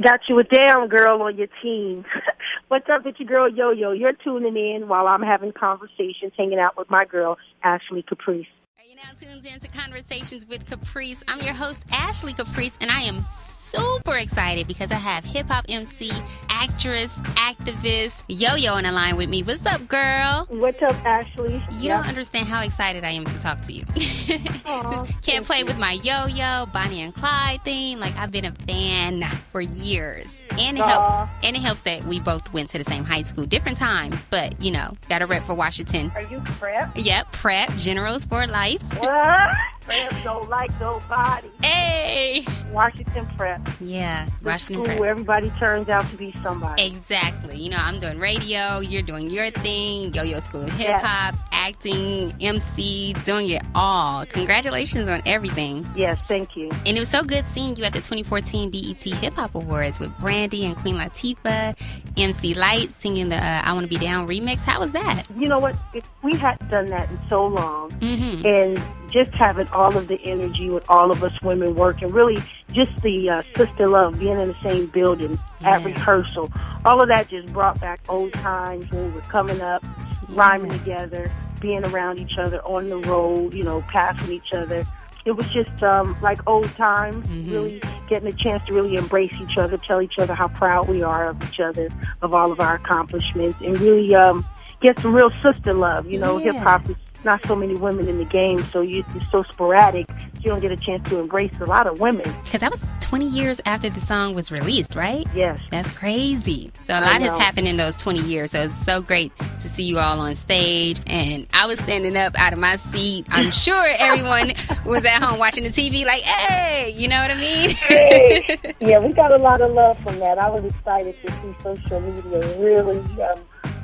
Got you a down girl on your team. What's up with your girl, YoYo? You're tuning in while I'm having conversations, hanging out with my girl, Ashley Caprice. You're now tuned in to Conversations with Caprice. I'm your host, Ashley Caprice, and I am super excited because I have hip-hop MC, actress, activist, YoYo on the line with me. What's up, girl? What's up, Ashley? You don't understand how excited I am to talk to you. Can't play with my YoYo, Bonnie and Clyde thing. Like, I've been a fan for years. And it helps that we both went to the same high school, different times, but, you know, got a rep for Washington. Are you prep? Yep, prep, Generals for Life. What? Prep don't like nobody. Hey! Washington Prep. Yeah, Washington school Prep. Where everybody turns out to be somebody. Exactly. You know, I'm doing radio, you're doing your thing, YoYo School of Hip Hop, acting, MC, doing it all. Congratulations on everything. Yes, thank you. And it was so good seeing you at the 2014 BET Hip Hop Awards with Brandy and Queen Latifah, MC Light singing the I Wanna Be Down remix. How was that? You know what? We hadn't done that in so long. And just having all of the energy with all of us women working, really just the sister love, being in the same building at rehearsal, all of that just brought back old times when we were coming up, rhyming together, being around each other on the road, you know, passing each other. It was just like old times, really getting a chance to really embrace each other, tell each other how proud we are of each other, of all of our accomplishments, and really get some real sister love. You know, hip-hop is not so many women in the game, so it's so sporadic. You don't get a chance to embrace a lot of women. Because that was 20 years after the song was released, right? Yes. That's crazy. So a lot has happened in those 20 years, so it's so great to see you all on stage. And I was standing up out of my seat. I'm sure everyone was at home watching the TV like, hey, you know what I mean? Hey. Yeah, we got a lot of love from that. I was excited to see social media really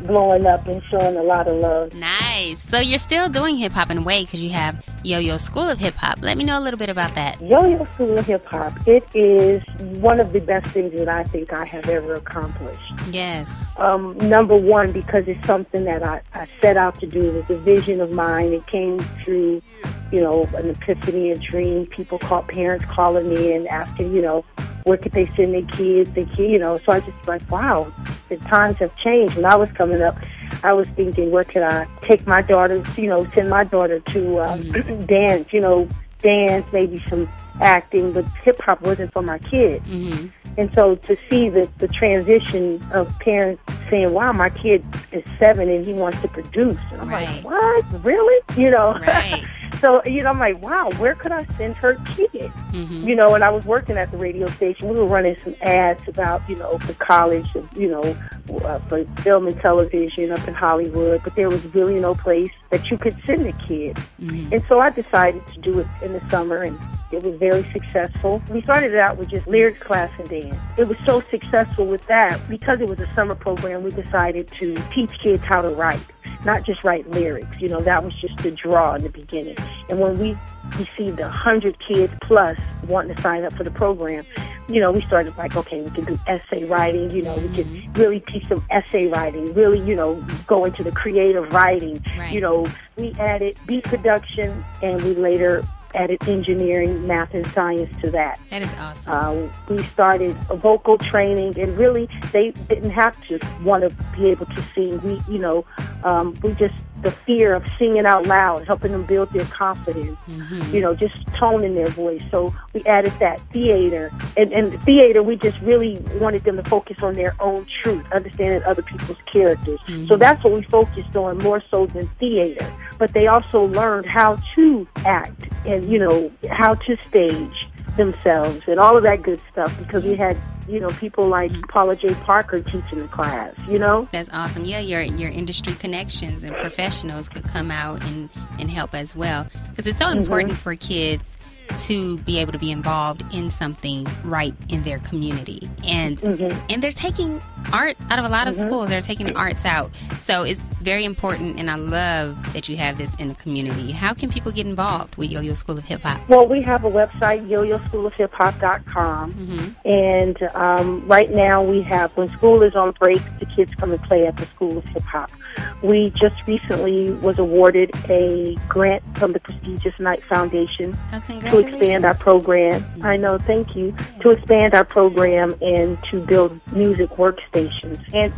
blowing up and showing a lot of love. Nice. So you're still doing hip-hop in a way because you have YoYo School of Hip Hop. Let me know a little bit about that. YoYo School of Hip Hop, it is one of the best things that I think I have ever accomplished. Yes. Number one, because it's something that I set out to do. It was a vision of mine. It came through, you know, an epiphany, a dream. Parents calling me and asking, you know, where could they send their kids, you know. So I just like, wow, the times have changed. When I was coming up, I was thinking, where could I take my daughter, you know, send my daughter to dance, you know, maybe some acting, but hip-hop wasn't for my kids. And so to see the transition of parents saying, wow, my kid is 7 and he wants to produce. And I'm like, what? Really? You know? Right. So, you know, I'm like, wow, where could I send her kid? You know, and I was working at the radio station. We were running some ads about, you know, for college, you know, for film and television up in Hollywood. But there was really no place that you could send a kid. And so I decided to do it in the summer, and it was very successful. We started out with just lyrics class and dance. It was so successful with that, because it was a summer program, we decided to teach kids how to write, not just write lyrics. You know, that was just the draw in the beginning. And when we received 100 kids plus wanting to sign up for the program, you know, we started like, okay, we can do essay writing, you know, we can really teach them essay writing, really, you know, go into the creative writing. You know, we added beat production, and we later added engineering, math, and science to that. That is awesome. We started a vocal training, and really, they didn't have to want to be able to sing. We, you know, we just, the fear of singing out loud, helping them build their confidence, you know, just toning their voice. So we added that theater. And theater, we just really wanted them to focus on their own truth, understanding other people's characters. So that's what we focused on more so than theater. But they also learned how to act and, you know, how to stage themselves and all of that good stuff, because we had, you know, people like Paula J. Parker teaching the class, you know? That's awesome. Yeah, your industry connections and professionals could come out and help as well. Because it's so important for kids to be able to be involved in something right in their community. And and they're taking art out of a lot of schools. They're taking arts out. So it's very important, and I love that you have this in the community. How can people get involved with YoYo School of Hip Hop? Well, we have a website, yoyoschoolofhiphop.com. And right now we have, when school is on break, the kids come and play at the School of Hip Hop. We just recently was awarded a grant from the prestigious Knight Foundation to expand our program. I know, thank you. To expand our program and to build music workstations and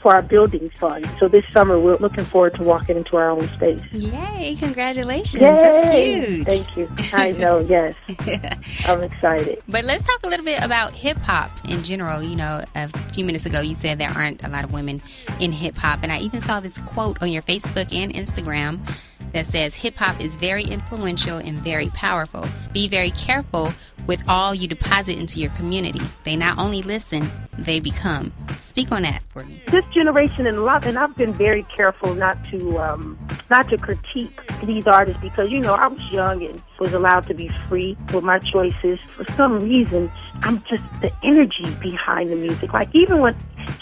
for our building fund. So this summer we're looking forward to walking into our own space. Yay, congratulations. Yay. That's huge. Thank you. I know, yes. I'm excited. But let's talk a little bit about hip-hop in general. You know, a few minutes ago you said there aren't a lot of women in hip-hop, and I even saw this quote on your Facebook and Instagram that says, hip-hop is very influential and very powerful. Be very careful with all you deposit into your community. They not only listen, they become. Speak on that for me. This generation and I've been very careful not to critique these artists because, you know, I was young and was allowed to be free with my choices. For some reason, I'm just the energy behind the music. Like even when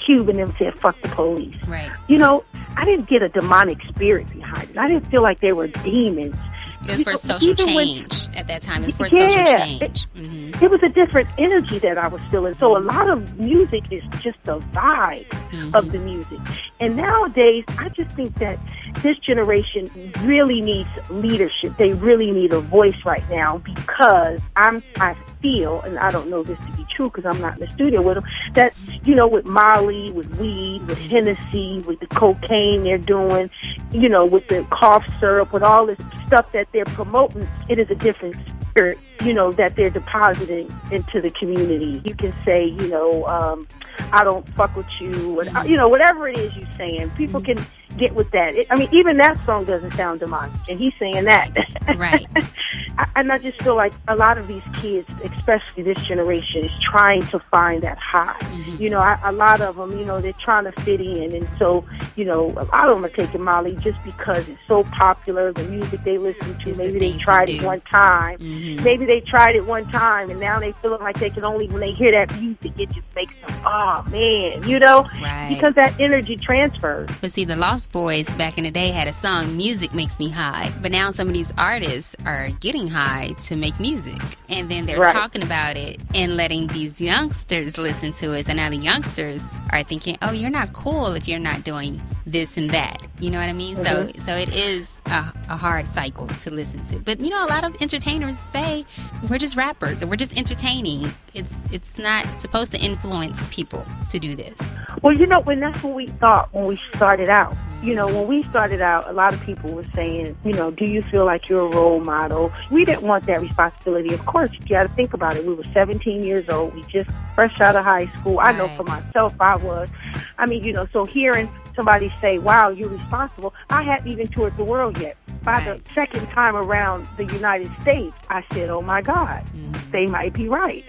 Cube and them said, fuck the police. Right. You know, I didn't get a demonic spirit behind it. I didn't feel like they were demons. It was for social change at that time. It was for social change. It was a different energy that I was feeling. So a lot of music is just the vibe of the music. And nowadays, I just think that this generation really needs leadership. They really need a voice right now because I feel, and I don't know this to be true because I'm not in the studio with them, that, you know, with Molly, with weed, with Hennessy, with the cocaine they're doing, you know, with the cough syrup, with all this stuff that they're promoting, it is a different spirit, you know, that they're depositing into the community. You can say, you know, I don't fuck with you, and, you know, whatever it is you're saying, people can get with that. I mean, even that song doesn't sound demonic, and he's saying that. Right. And I just feel like a lot of these kids, especially this generation, is trying to find that high. You know, a lot of them, you know, they're trying to fit in. And so, you know, a lot of them are taking Molly just because it's so popular, the music they listen to. Maybe they tried it one time. Maybe they tried it one time, and now they feel like they can only, when they hear that music, it just makes them, oh, man, you know? Right. Because that energy transfers. But see, the Lost Boys back in the day had a song, Music Makes Me High. But now some of these artists are getting high to make music. And then they're talking about it and letting these youngsters listen to it. So now the youngsters are thinking, oh, you're not cool if you're not doing this and that. You know what I mean? So it is a hard cycle to listen to. But, you know, a lot of entertainers say we're just rappers or we're just entertaining. It's not supposed to influence people to do this. Well, you know, when that's what we thought when we started out. You know, when we started out, a lot of people were saying, you know, do you feel like you're a role model? We didn't want that responsibility. Of course, you got to think about it. We were 17 years old. We just fresh out of high school. I know for myself I was. I mean, you know, so hearing somebody say, wow, you're responsible. I hadn't even toured the world yet. By the second time around the United States, I said, oh, my God, they might be right.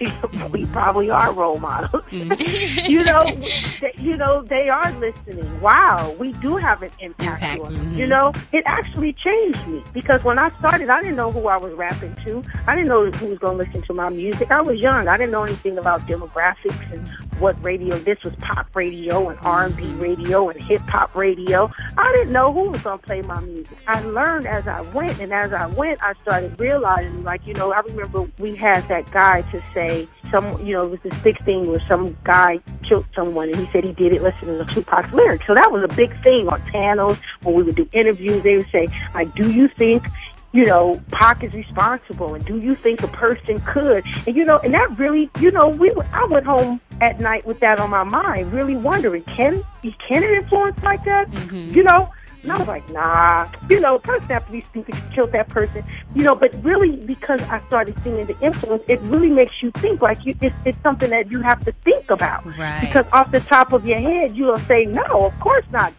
We probably are role models. You know, they are listening. Wow, we do have an impact on them. You know, it actually changed me because when I started, I didn't know who I was rapping to. I didn't know who was going to listen to my music. I was young. I didn't know anything about demographics and what radio. This was pop radio and R&B radio and hip-hop radio. I didn't know who was going to play my music. I learned as I went, and as I went, I started realizing, like, you know, I remember we had that guy to say, you know, it was this big thing where some guy killed someone, and he said he did it listening to Tupac's lyrics. So that was a big thing on panels when we would do interviews. They would say, like, do you think, you know, Pac is responsible, and do you think a person could? And, you know, and that really, you know, I went home at night with that on my mind, really wondering, can it influence like that? You know? And I was like, nah, you know, person have to be stupid to kill that person, you know, but really because I started seeing the influence, it really makes you think, like it's something that you have to think about. Right. Because off the top of your head, you'll say, no, of course not.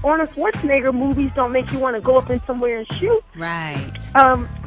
Arnold Schwarzenegger movies don't make you want to go up in somewhere and shoot. Right.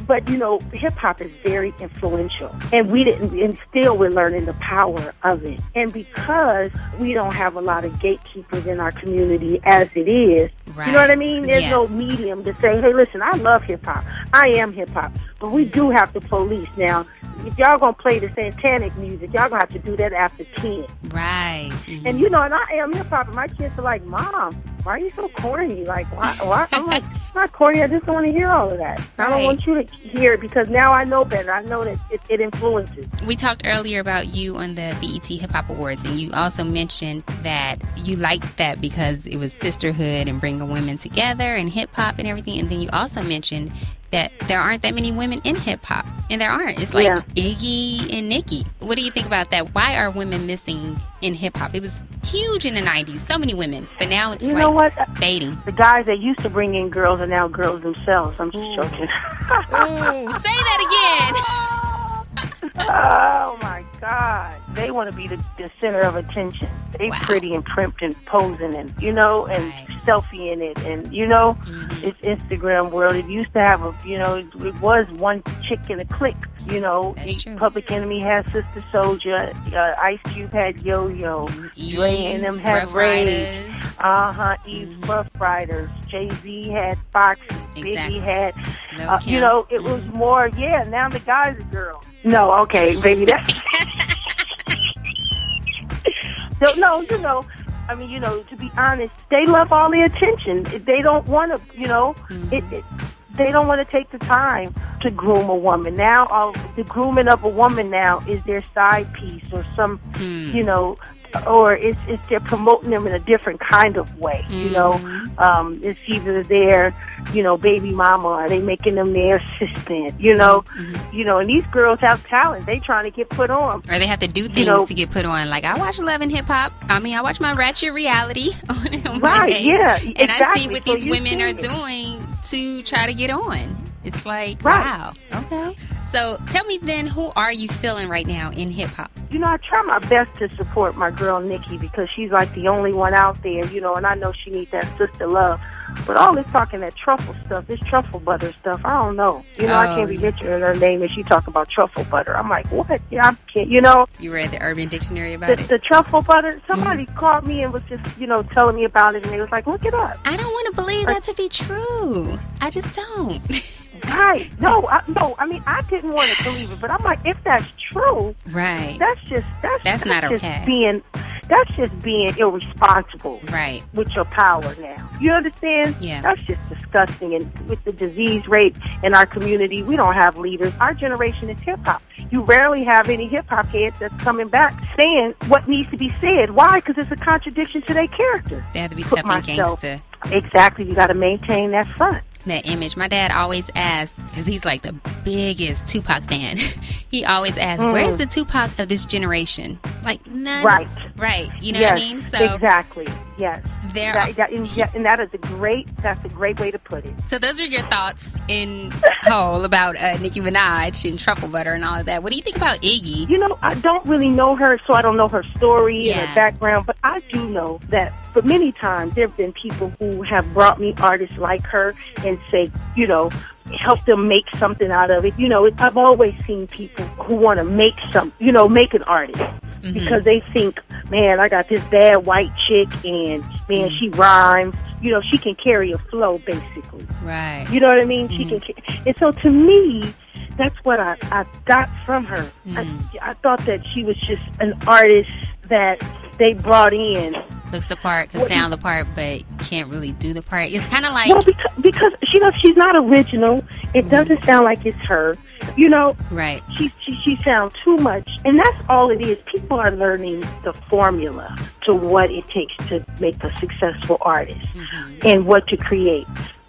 But, you know, hip-hop is very influential. And and still we're learning the power of it. And because we don't have a lot of gatekeepers in our community as it is, you know what I mean? There's no medium to say, hey, listen, I love hip-hop. I am hip-hop. But we do have to police. Now, if y'all going to play the satanic music, y'all going to have to do that after 10. Right. Mm-hmm. And, you know, and I am hip-hop, and my kids are like, Mom, why are you so corny? Like, why? I'm like, it's not corny. I just don't want to hear all of that. Right. I don't want you to hear it because now I know better. I know that it influences. We talked earlier about you on the BET Hip Hop Awards, and you also mentioned that you liked that because it was sisterhood and bringing women together and hip-hop and everything. And then you also mentioned that there aren't that many women in hip-hop. And there aren't. It's like Iggy and Nicki. What do you think about that? Why are women missing in hip-hop? It was huge in the 90s. So many women. But now it's fading. The guys that used to bring in girls are now girls themselves. I'm just joking. Ooh, say that again. Oh, my God. They want to be the center of attention. They pretty and primped and posing and, you know, and selfie in it. And, you know, it's Instagram world. It used to have it was one chick in a clique, you know. Public Enemy had Sister Soldier. Ice Cube had YoYo. Dre and them had Ray. Eve's Rough Riders. Jay-Z had Foxy. Biggie had, you know, it was more, now the guys are girls. No, okay, baby, that's... No, you know, I mean, you know, to be honest, they love all the attention. They don't want to, you know, they don't want to take the time to groom a woman. Now, the grooming of a woman now is their side piece or some, you know, or it's they're promoting them in a different kind of way, you know. It's either their, you know, baby mama, or they making them their assistant, you know. You know, and these girls have talent. They trying to get put on. Or they have to do things to get put on. Like, I watch Love and Hip Hop. I mean, I watch my Ratchet reality on Mondays, and I see what these women are doing to try to get on. It's like, wow. Okay. So tell me then, who are you feeling right now in hip-hop? You know, I try my best to support my girl Nicki because she's like the only one out there, you know, and I know she needs that sister love. But all this talking that truffle stuff, this truffle butter stuff, I don't know. You know, I can't be mentioning her name and she talk about truffle butter. I'm like, what? Yeah, I can't, you know. You read the Urban Dictionary about it? The truffle butter, somebody called me and was just, you know, telling me about it, and they was like, look it up. I don't want to believe that to be true. I just don't. Right. No, I mean, I didn't want to believe it, but I'm like, if that's true, that's not okay. That's just being irresponsible. Right. With your power now. You understand? Yeah. That's just disgusting. And with the disease rate in our community, we don't have leaders. Our generation is hip-hop. You rarely have any hip-hop heads that's coming back saying what needs to be said. Why? Because it's a contradiction to their character. They have to be tough and gangster. Exactly. You got to maintain that front. That image. My dad always asked, because he's like the biggest Tupac fan, he always asks, where's the Tupac of this generation? Like, none. Right. You know what I mean? So exactly. Yes. And that's a great way to put it. So those are your thoughts in whole about Nicki Minaj and truffle butter and all of that. What do you think about Iggy? You know, I don't really know her, so I don't know her story and her background, but I do know that for many times there have been people who have brought me artists like her and say, you know, help them make something out of it. You know, I've always seen people who want to make an artist. Because they think, man, I got this bad white chick and, man, she rhymes. You know, she can carry a flow, basically. Right. You know what I mean? She can. And so to me, that's what I got from her. I thought that she was just an artist that they brought in. Looks the part, can sound the part, but can't really do the part. It's kind of like... Well, because she's not original. It doesn't sound like it's her. You know, right? She sounds too much, and that's all it is. People are learning the formula to what it takes to make a successful artist and what to create.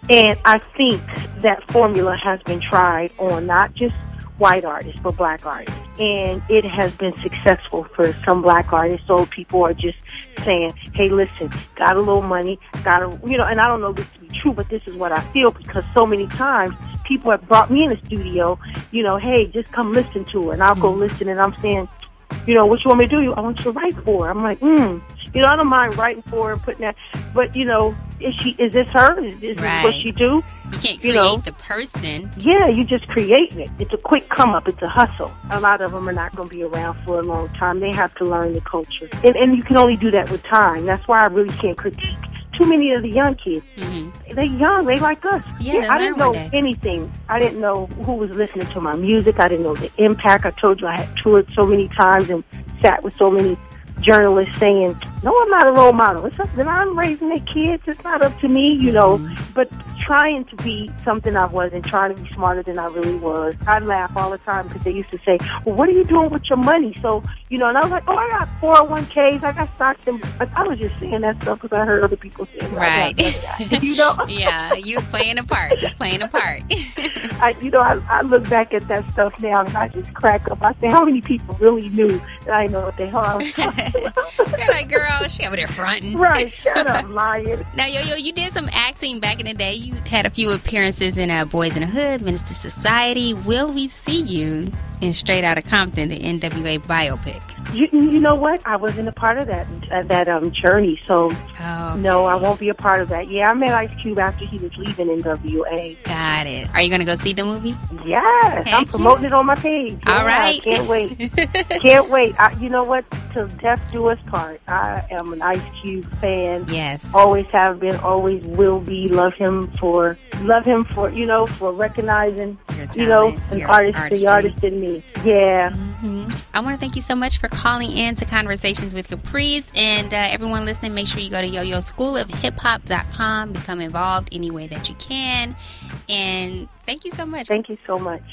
And I think that formula has been tried on not just white artists, but black artists. And it has been successful for some black artists. So people are just saying, hey, listen, got a little money, and I don't know this to be true, but this is what I feel, because so many times people have brought me in the studio, you know, hey, just come listen to her. And I'll go listen, and I'm saying, you know, what you want me to do? I want you to write for her. I'm like, You know, I don't mind writing for her and putting that, but you know, is this her? Is this what she do? You can't create the person. Yeah, you just creating it. It's a quick come up. It's a hustle. A lot of them are not going to be around for a long time. They have to learn the culture, and you can only do that with time. That's why I really can't critique too many of the young kids. They're young. They like us. Yeah, I didn't know anything. I didn't know who was listening to my music. I didn't know the impact. I told you I had toured so many times and sat with so many journalists saying, no, I'm not a role model. It's up to them. I'm raising their kids. It's not up to me, you know. But trying to be something I wasn't, trying to be smarter than I really was. I laugh all the time because they used to say, well, what are you doing with your money? So, you know, and I was like, oh, I got 401ks, I got stocks. But I was just saying that stuff because I heard other people saying that. You know? Yeah, you're playing a part, just playing a part. I look back at that stuff now and I just crack up. I say, how many people really knew that I didn't know what the hell I was talking about? You're like, girl, she over there fronting. Right, shut up, lying. Now, Yo-Yo, you did some acting back in the day. You had a few appearances in Boys in the Hood, Minister Society. Will we see you in Straight Outta Compton, the NWA biopic? You know what? I wasn't a part of that journey, so no, I won't be a part of that. Yeah, I met Ice Cube after he was leaving NWA. Got it. Are you going to go see the movie? Yes, I'm promoting it on my page. All right. Can't wait. Can't wait. You know what? Till death do us part. I am an Ice Cube fan. Yes. Always have been, always will be. Love him for for recognizing, the artist in me. Yeah. I want to thank you so much for calling in to Conversations with Caprice. And everyone listening, make sure you go to YoYoSchoolOfHipHop.com. Become involved any way that you can. And thank you so much. Thank you so much.